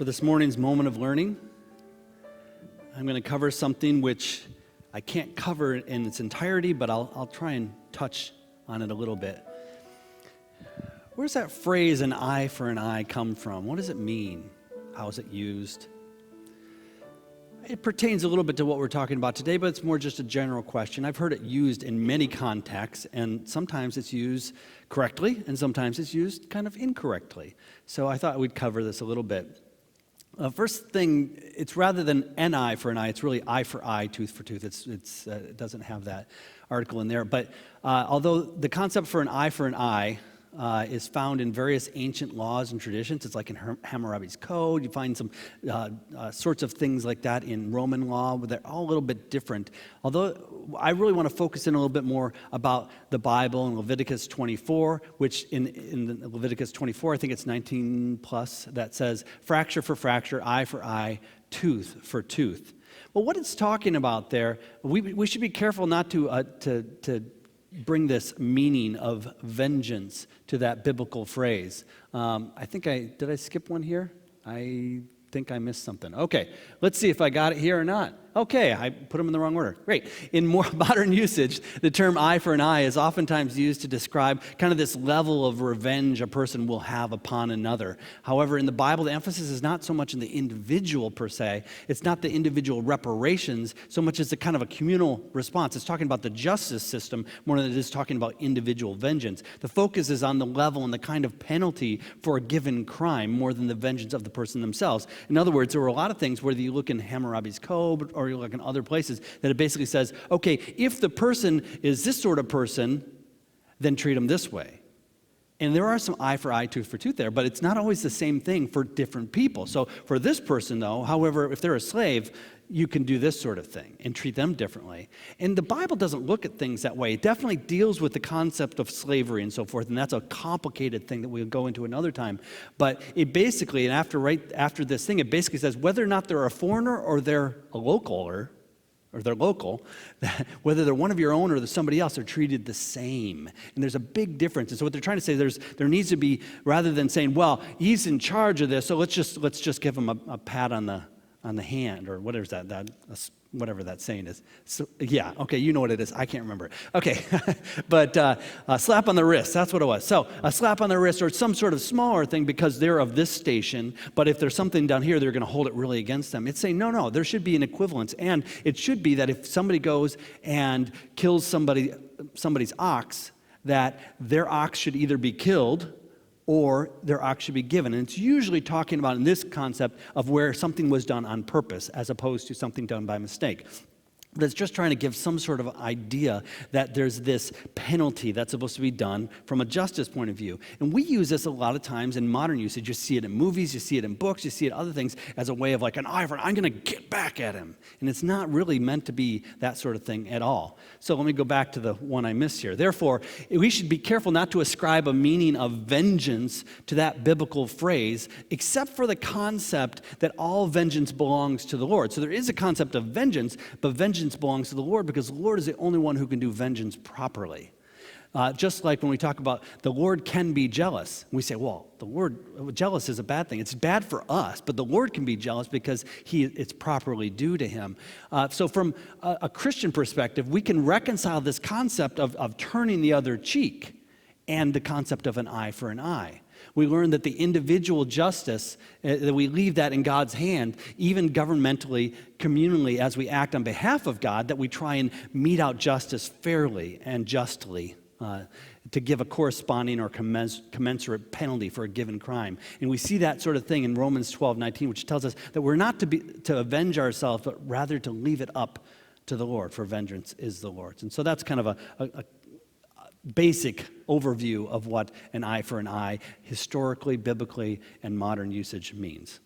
For this morning's moment of learning, I'm going to cover something which I can't cover in its entirety, but I'll try and touch on it a little bit. Where's that phrase, an eye for an eye, come from? What does it mean? How is it used? It pertains a little bit to what we're talking about today, but it's more just a general question. I've heard it used in many contexts, and sometimes it's used correctly, and sometimes it's used kind of incorrectly. So I thought we'd cover this a little bit. First thing, it's rather than an eye for an eye, it's really eye for eye, tooth for tooth. It doesn't have that article in there. But although the concept for an eye is found in various ancient laws and traditions, it's like in Hammurabi's Code. You find some sorts of things like that in Roman law, but they're all a little bit different. Although I really want to focus in a little bit more about the Bible in Leviticus 24, which in Leviticus 24, I think it's 19 plus, that says fracture for fracture, eye for eye, tooth for tooth. Well, what it's talking about there, we should be careful not to bring this meaning of vengeance to that biblical phrase. Did I skip one here? I think I missed something. Okay, let's see if I got it here or not. Okay, I put them in the wrong order. Great. In more modern usage, the term eye for an eye is oftentimes used to describe kind of this level of revenge a person will have upon another. However, in the Bible, the emphasis is not so much in the individual per se. It's not the individual reparations so much as a kind of a communal response. It's talking about the justice system more than it is talking about individual vengeance. The focus is on the level and the kind of penalty for a given crime more than the vengeance of the person themselves. In other words, there were a lot of things, whether you look in Hammurabi's Code or you look in other places, that it basically says, okay, if the person is this sort of person, then treat them this way. And there are some eye for eye, tooth for tooth there, but it's not always the same thing for different people. So for this person, though, however, if they're a slave, you can do this sort of thing and treat them differently. And the Bible doesn't look at things that way. It definitely deals with the concept of slavery and so forth, and that's a complicated thing that we'll go into another time. But it basically, and right after this thing, it basically says whether or not they're a foreigner or they're a local, whether they're one of your own or they're somebody else, they're treated the same. And there's a big difference. And so what they're trying to say, there needs to be, rather than saying, well, he's in charge of this, so let's just give him a pat on the hand, or whatever that saying is. So, yeah, okay, you know what it is. I can't remember it. Okay, but a slap on the wrist, that's what it was. So a slap on the wrist or some sort of smaller thing because they're of this station, but if there's something down here, they're going to hold it really against them. It's saying, no, there should be an equivalence. And it should be that if somebody goes and kills somebody's ox, that their ox should either be killed or their ox should be given. And it's usually talking about in this concept of where something was done on purpose as opposed to something done by mistake. But it's just trying to give some sort of idea that there's this penalty that's supposed to be done from a justice point of view. And we use this a lot of times in modern usage. You see it in movies, you see it in books, you see it in other things as a way of like an eye for an eye, I'm going to get back at him. And it's not really meant to be that sort of thing at all. So let me go back to the one I missed here. Therefore, we should be careful not to ascribe a meaning of vengeance to that biblical phrase, except for the concept that all vengeance belongs to the Lord. So there is a concept of vengeance, but vengeance belongs to the Lord because the Lord is the only one who can do vengeance properly. Just like when we talk about the Lord can be jealous. We say, well, the word jealous is a bad thing. It's bad for us, but the Lord can be jealous because it's properly due to him. So from a Christian perspective, we can reconcile this concept of turning the other cheek and the concept of an eye for an eye. We learn that the individual justice, that we leave that in God's hand, even governmentally, communally, as we act on behalf of God, that we try and mete out justice fairly and justly to give a corresponding or commensurate penalty for a given crime. And we see that sort of thing in Romans 12:19, which tells us that we're not to avenge ourselves, but rather to leave it up to the Lord, for vengeance is the Lord's. And so that's kind of a basic overview of what an eye for an eye, historically, biblically, and modern usage means.